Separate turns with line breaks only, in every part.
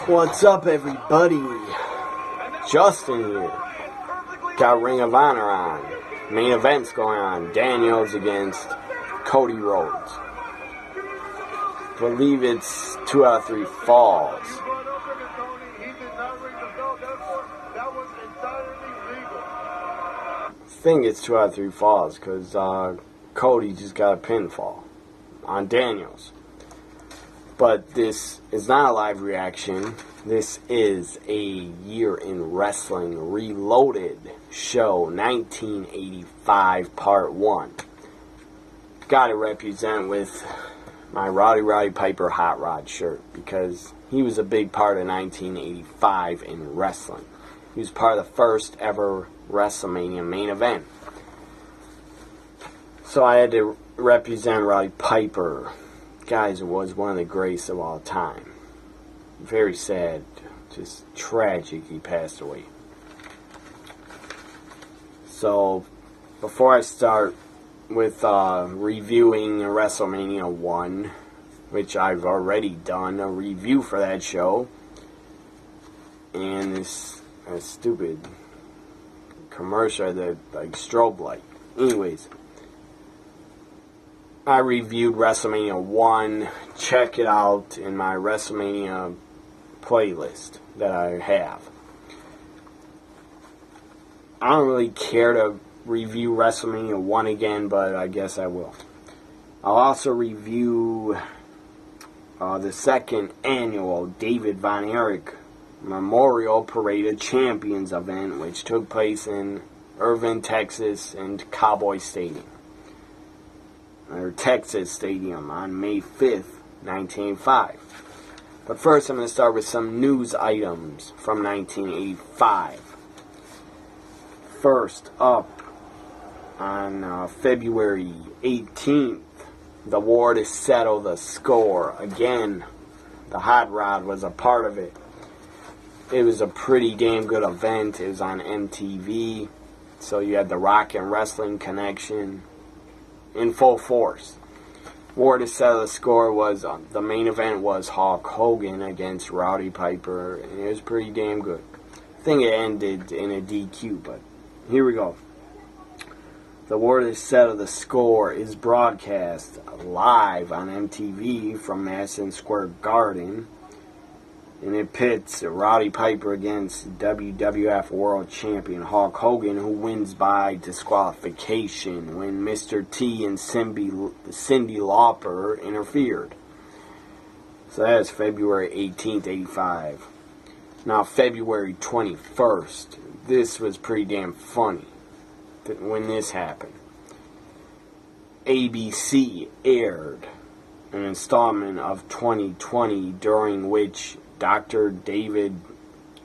What's up, everybody? Justin here. Got Ring of Honor on. Main event's going on. Daniels against Cody Rhodes. Believe it's 2 out of 3 falls. I think it's 2 out of 3 falls because Cody just got a pinfall on Daniels. But this is not a live reaction. This is a Year in Wrestling Reloaded show, 1985 Part 1. Got to represent with my Roddy Piper Hot Rod shirt because he was a big part of 1985 in wrestling. He was part of the first ever WrestleMania main event. So I had to represent Roddy Piper. Guys, was one of the greatest of all time. Very sad, just tragic he passed away. So, before I start with reviewing WrestleMania 1, which I've already done a review for that show, and this stupid commercial, the strobe light. Anyways, I reviewed WrestleMania 1. Check it out in my WrestleMania playlist that I have. I don't really care to review WrestleMania 1 again, but I guess I will. I'll also review the second annual David Von Erich Memorial Parade of Champions event, which took place in Irving, Texas, and Cowboy Stadium. Or Texas Stadium on May 5th, 1985. But first I'm going to start with some news items from 1985. First up, on February 18th, the war to settle the score. Again, the Hot Rod was a part of it. It was a pretty damn good event. It was on MTV, so you had the Rock and Wrestling connection in full force. War to settle the score was, the main event was Hulk Hogan against Roddy Piper, and it was pretty damn good. I think it ended in a DQ, but here we go. The War to settle the score is broadcast live on MTV from Madison Square Garden, and it pits Roddy Piper against WWF World Champion Hulk Hogan, who wins by disqualification when Mr. T and Cyndi Lauper interfered. So that is February 18th, 85. Now, February 21st. This was pretty damn funny when this happened. ABC aired an installment of 2020 during which Dr. David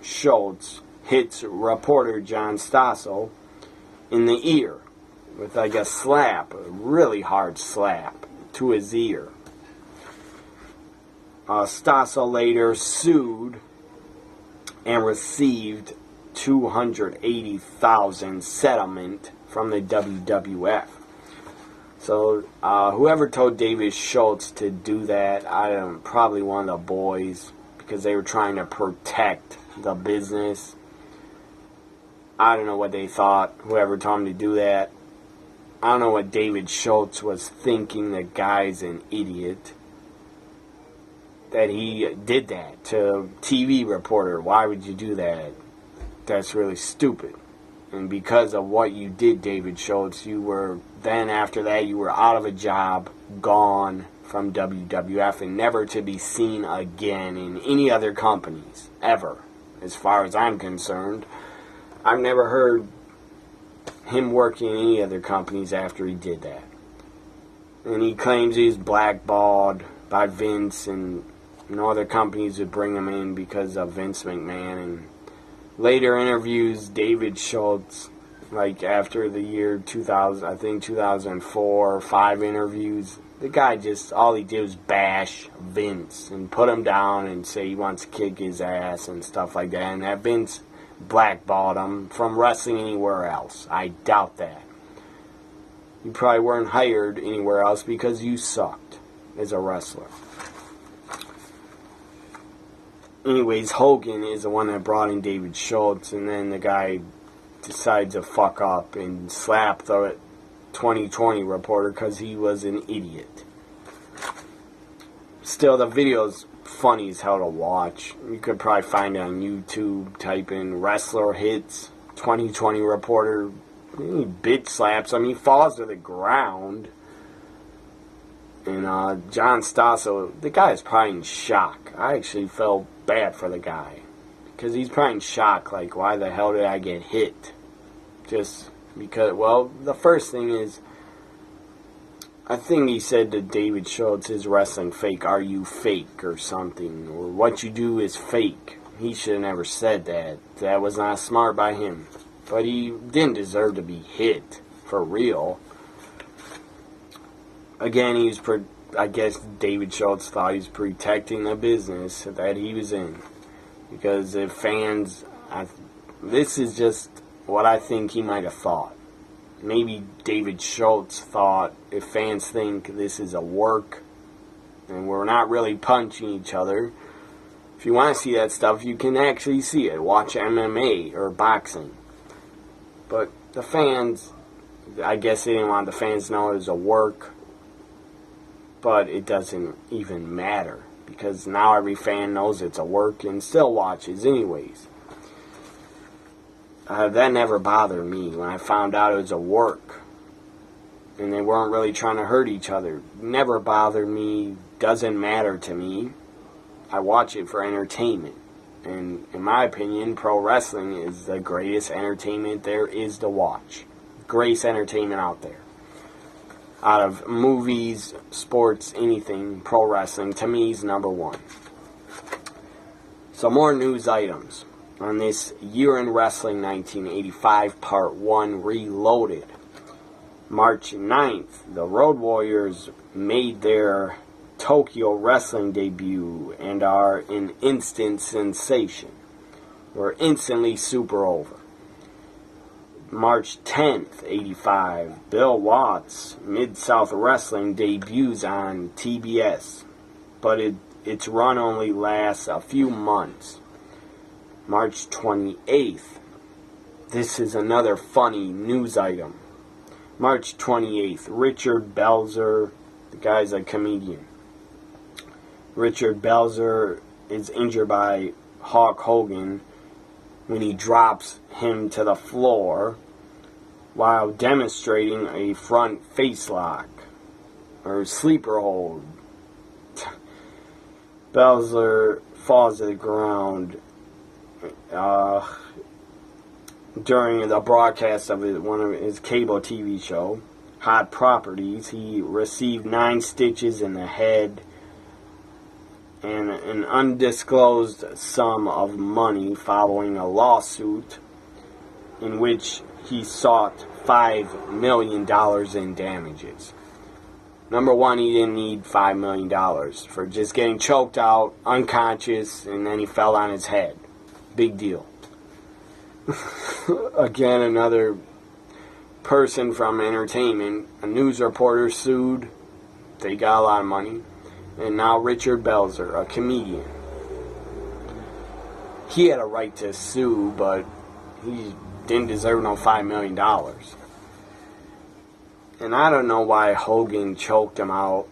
Schultz hits reporter John Stossel in the ear with like a slap, a really hard slap to his ear. Stossel later sued and received $280,000 settlement from the WWF. So whoever told David Schultz to do that, probably one of the boys, because they were trying to protect the business. I don't know what they thought, whoever told him to do that. I don't know what David Schultz was thinking. The guy's an idiot that he did that to TV reporter. Why would you do that? That's really stupid. And because of what you did, David Schultz, after that you were out of a job, gone from WWF, and never to be seen again in any other companies, ever, as far as I'm concerned. I've never heard him working in any other companies after he did that. And he claims he's blackballed by Vince, and no other companies would bring him in because of Vince McMahon. And later interviews, David Schultz, like after the year 2000, I think 2004 or 5 interviews, the guy just, all he did was bash Vince and put him down and say he wants to kick his ass and stuff like that. And that Vince blackballed him from wrestling anywhere else. I doubt that. You probably weren't hired anywhere else because you sucked as a wrestler. anyways, Hogan is the one that brought in David Schultz, and then the guy decides to fuck up and slap the 2020 reporter because he was an idiot. Still, the video's funny as hell to watch. You could probably find it on YouTube. Type in wrestler hits 2020 reporter. He bitch slaps him. He falls to the ground. And John Stossel, the guy is probably in shock. I actually felt bad for the guy. Because he's probably in shock. Like, why the hell did I get hit? Just because, well, the first thing is, I think he said to David Schultz, is wrestling fake? Are you fake or something? Or what you do is fake. He should have never said that. That was not smart by him. But he didn't deserve to be hit. For real. Again, I guess David Schultz thought he was protecting the business that he was in. Because if fans, this is just what I think he might have thought. Maybe David Schultz thought, if fans think this is a work and we're not really punching each other, if you want to see that stuff, you can actually see it. Watch MMA or boxing. But the fans, I guess they didn't want the fans to know it was a work. But it doesn't even matter, because now every fan knows it's a work and still watches anyways. That never bothered me when I found out it was a work and they weren't really trying to hurt each other. Never bothered me, doesn't matter to me. I watch it for entertainment. And in my opinion, pro wrestling is the greatest entertainment there is to watch. Greatest entertainment out there. Out of movies, sports, anything, pro wrestling, to me is number one. So more news items on this Year in Wrestling 1985 Part 1 Reloaded. March 9th, the Road Warriors made their Tokyo wrestling debut and are an instant sensation. Were instantly super over. March 10th, 85, Bill Watts Mid-South Wrestling debuts on TBS, but its run only lasts a few months. March 28th, this is another funny news item. March 28th, Richard Belzer, the guy's a comedian. Richard Belzer is injured by Hulk Hogan when he drops him to the floor while demonstrating a front face lock or sleeper hold. Belzer falls to the ground during the broadcast of one of his cable TV show, Hot Properties. He received 9 stitches in the head and an undisclosed sum of money following a lawsuit in which he sought $5 million in damages. Number one, he didn't need $5 million for just getting choked out, unconscious, and then he fell on his head. Big deal. Again, another person from entertainment, a news reporter sued. They got a lot of money. And now Richard Belzer, a comedian. He had a right to sue, but he didn't deserve no $5 million. And I don't know why Hogan choked him out.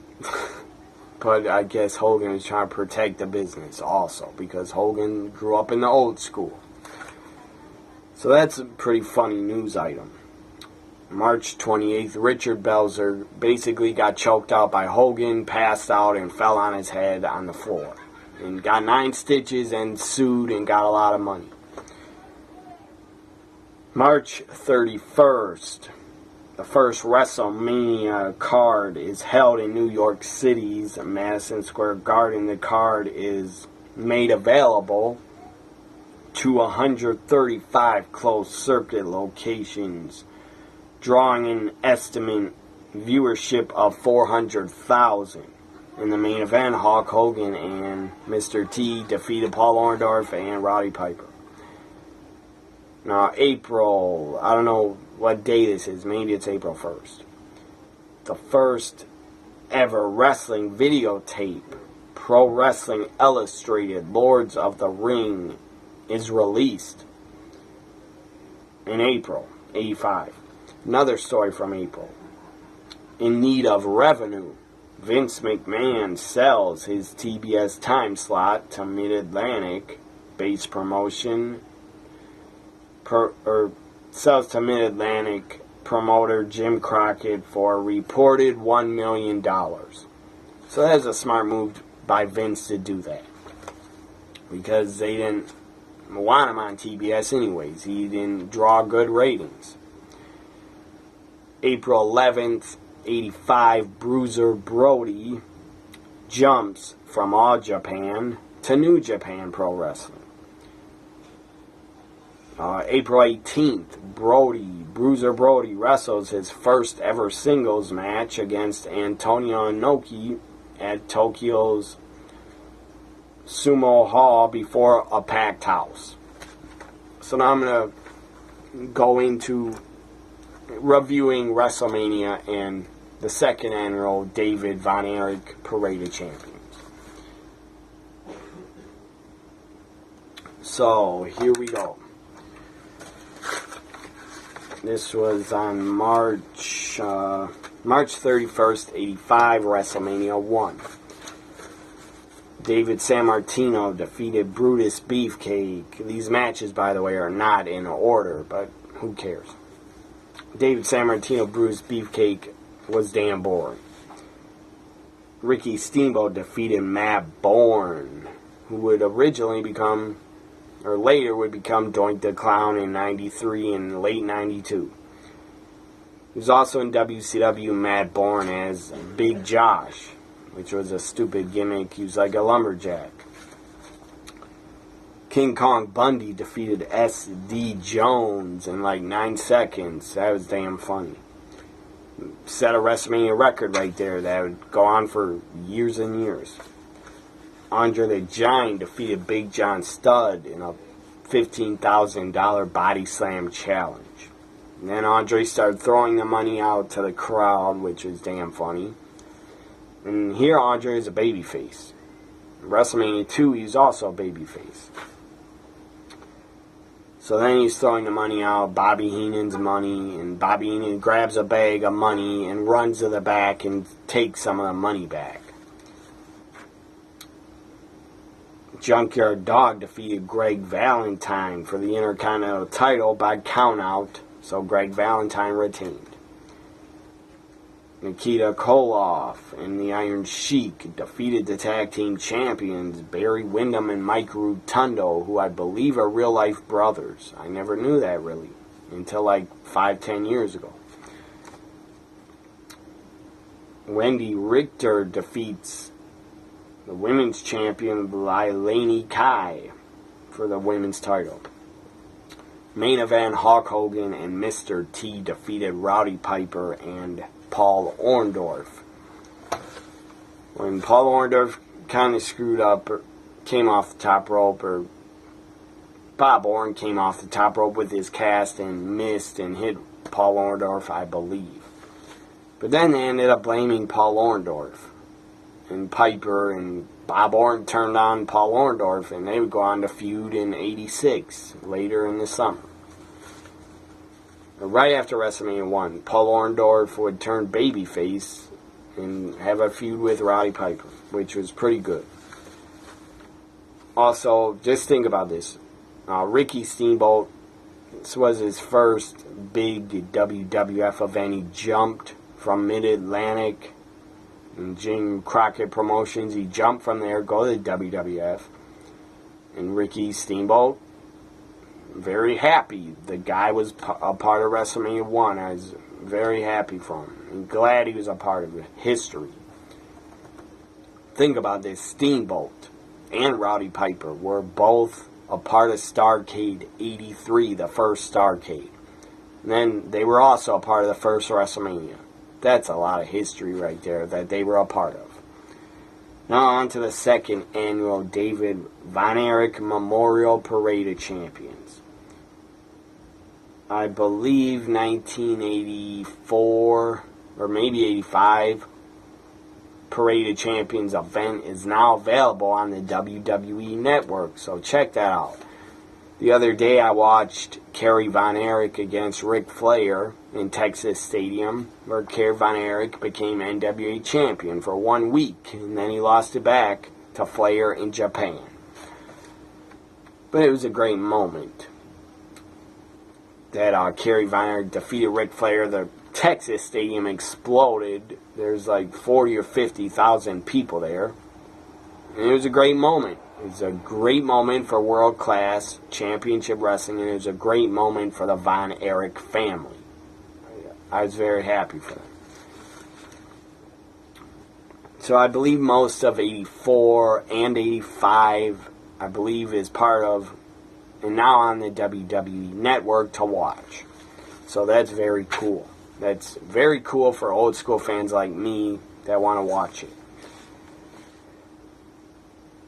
But I guess Hogan was trying to protect the business also, because Hogan grew up in the old school. So that's a pretty funny news item. March 28th, Richard Belzer basically got choked out by Hogan, passed out, and fell on his head on the floor. And got 9 stitches and sued and got a lot of money. March 31st, the first WrestleMania card is held in New York City's Madison Square Garden. The card is made available to 135 closed circuit locations, drawing an estimate viewership of 400,000. In the main event, Hulk Hogan and Mr. T defeated Paul Orndorff and Roddy Piper. Now, April, I don't know what day this is. Maybe it's April 1st. The first ever wrestling videotape Pro Wrestling Illustrated Lords of the Ring is released in April '85. Another story from April. In need of revenue, Vince McMahon sells his TBS time slot to Mid-Atlantic based promotion sells to Mid-Atlantic promoter Jim Crockett for a reported $1 million. So that's a smart move by Vince to do that, because they didn't want him on TBS anyways. He didn't draw good ratings. April 11th, '85, Bruiser Brody jumps from All Japan to New Japan Pro Wrestling. April 18th, Bruiser Brody wrestles his first ever singles match against Antonio Inoki at Tokyo's Sumo Hall before a packed house. So now I'm going to go into reviewing WrestleMania and the second annual David Von Erich Parade of Champions. So here we go. This was on March 31st, '85, WrestleMania 1. David Sammartino defeated Brutus Beefcake. These matches, by the way, are not in order, but who cares? David Sammartino, Brutus Beefcake was damn boring. Ricky Steamboat defeated Matt Bourne, who would originally become, or later would become, Doink the Clown in '93 and late '92. He was also in WCW Matt Bourne as Big Josh, which was a stupid gimmick. He was like a lumberjack. King Kong Bundy defeated S.D. Jones in like 9 seconds. That was damn funny. Set a WrestleMania record right there that would go on for years and years. Andre the Giant defeated Big John Studd in a $15,000 body slam challenge. And then Andre started throwing the money out to the crowd, which was damn funny. And here Andre is a babyface. In WrestleMania 2, he was also a babyface. So then he's throwing the money out, Bobby Heenan's money, and Bobby Heenan grabs a bag of money and runs to the back and takes some of the money back. Junkyard Dog defeated Greg Valentine for the Intercontinental title by countout, so Greg Valentine retained. Nikita Koloff and the Iron Sheik defeated the tag team champions Barry Windham and Mike Rotundo, who I believe are real-life brothers. I never knew that, really, until like 5-10 years ago. Wendy Richter defeats the women's champion Lailani Kai for the women's title. Main event, Hulk Hogan and Mr. T defeated Rowdy Piper and Paul Orndorff. When Paul Orndorff kind of screwed up, or came off the top rope, or Bob Orr came off the top rope with his cast and missed and hit Paul Orndorff, I believe. But then they ended up blaming Paul Orndorff. And Piper and Bob Orr turned on Paul Orndorff, and they would go on to feud in '86, later in the summer. Right after WrestleMania 1, Paul Orndorff would turn babyface and have a feud with Rowdy Piper, which was pretty good. Also, just think about this. Ricky Steamboat, this was his first big WWF event. He jumped from Mid-Atlantic and Jim Crockett Promotions. He jumped from there, go to the WWF. And Ricky Steamboat, very happy. The guy was a part of WrestleMania 1. I was very happy for him. I'm glad he was a part of history. Think about this. Steamboat and Rowdy Piper were both a part of Starrcade '83, the first Starrcade. And then they were also a part of the first WrestleMania. That's a lot of history right there that they were a part of. Now on to the second annual David Von Erich Memorial Parade of Champions. I believe 1984 or maybe '85. Parade of Champions event is now available on the WWE Network, so check that out. The other day I watched Kerry Von Erich against Ric Flair in Texas Stadium, where Kerry Von Erich became NWA champion for 1 week, and then he lost it back to Flair in Japan. But it was a great moment that Kerry Von Erich defeated Ric Flair. The Texas Stadium exploded. There's like 40 or 50,000 people there. And it was a great moment. It was a great moment for world-class championship wrestling, and it was a great moment for the Von Erich family. I was very happy for them. So I believe most of 84 and 85, I believe, is part of, and now on the WWE Network to watch. So that's very cool. That's very cool for old school fans like me that want to watch it.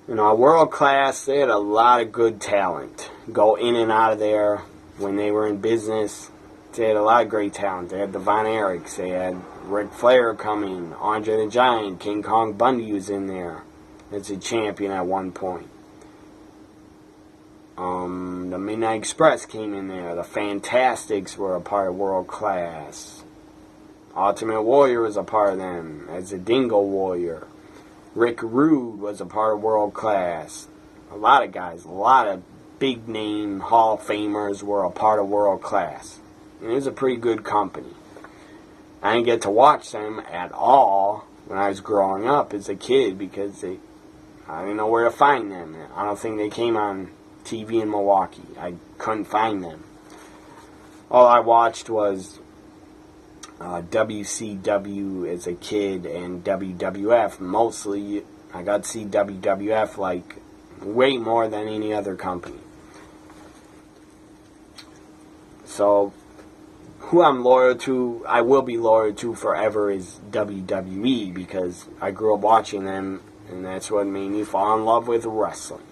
You know, world class, they had a lot of good talent go in and out of there when they were in business. They had a lot of great talent. They had the Von Erichs, they had Ric Flair coming, Andre the Giant, King Kong Bundy was in there as a champion at one point. The Midnight Express came in there. The Fantastics were a part of World Class. Ultimate Warrior was a part of them as a Dingo Warrior. Rick Rude was a part of World Class. A lot of guys, a lot of big name Hall of Famers were a part of World Class. And it was a pretty good company. I didn't get to watch them at all when I was growing up as a kid because I didn't know where to find them. I don't think they came on TV in Milwaukee. I couldn't find them. All I watched was WCW as a kid and WWF. Mostly, I got to see WWF like way more than any other company. So, who I'm loyal to, I will be loyal to forever is WWE because I grew up watching them and that's what made me fall in love with wrestling.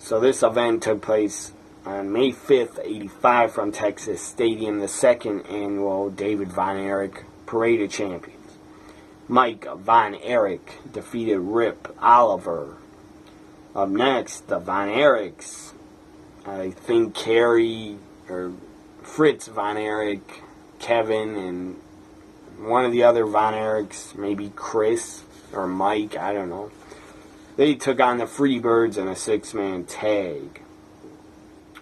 So this event took place on May 5th, 85 from Texas Stadium, the second annual David Von Erich Parade of Champions. Mike Von Erich defeated Rip Oliver. Up next, the Von Erichs. I think Kerry or Fritz Von Erich, Kevin, and one of the other Von Erichs, maybe Chris or Mike, I don't know. They took on the Freebirds in a 6-man tag.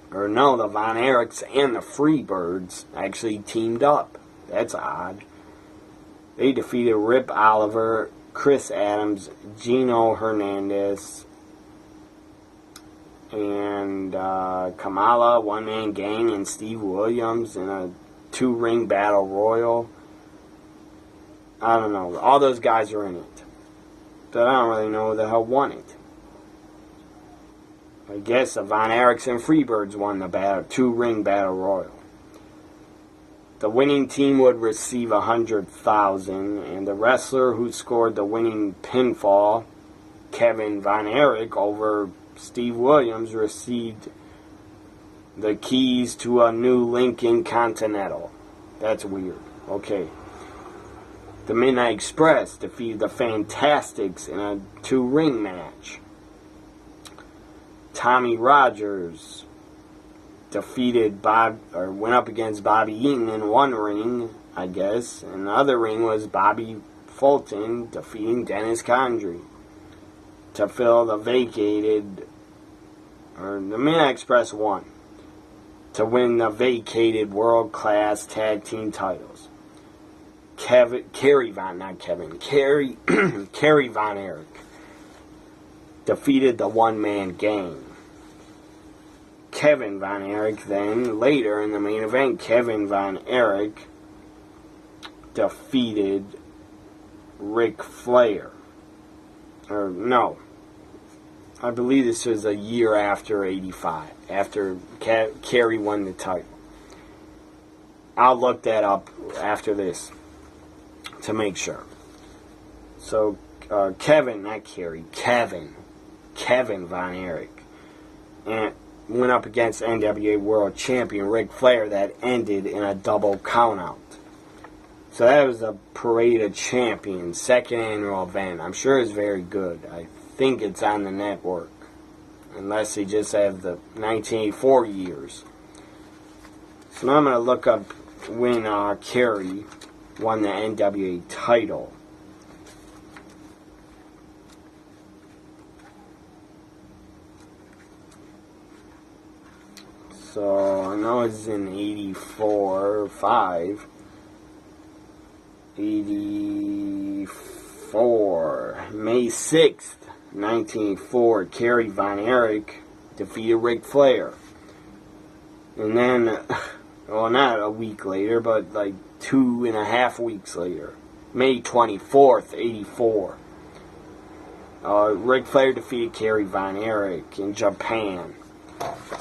Or no, the Von Erichs and the Freebirds actually teamed up. That's odd. They defeated Rip Oliver, Chris Adams, Gino Hernandez, and Kamala, One Man Gang, and Steve Williams in a 2-ring battle royal. I don't know. All those guys are in it. But I don't really know who the hell won it. I guess the Von Erichs and Freebirds won the 2-ring battle royal. The winning team would receive $100,000, and the wrestler who scored the winning pinfall, Kevin Von Erich, over Steve Williams, received the keys to a new Lincoln Continental. That's weird. Okay. The Midnight Express defeated the Fantastics in a 2-ring match. Tommy Rogers went up against Bobby Eaton in one ring, I guess. And the other ring was Bobby Fulton defeating Dennis Condrey to fill the the Midnight Express won to win the vacated World Class Tag Team titles. Kerry Von Erich defeated the One Man Gang. Kevin Von Erich then, later in the main event, Kevin Von Erich defeated Ric Flair. Or, no. I believe this was a year after 85, after Kerry won the title. I'll look that up after this to make sure. So, Kevin Von Erich and went up against NWA World Champion Ric Flair. That ended in a double countout. So that was a Parade of Champions, second annual event. I'm sure it's very good. I think it's on the network. Unless they just have the 1984 years. So now I'm going to look up when Kerry won the NWA title. So I know it's in 84 or 5. 84. May 6th, 1904. Kerry Von Erich defeated Ric Flair. And then, well, not a week later, but like 2.5 weeks later, May 24th, 84. Ric Flair defeated Kerry Von Erich in Japan.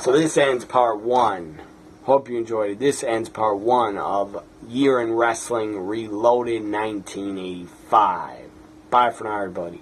So this ends part 1. Hope you enjoyed it. This ends part 1 of Year in Wrestling Reloaded 1985. Bye for now, everybody.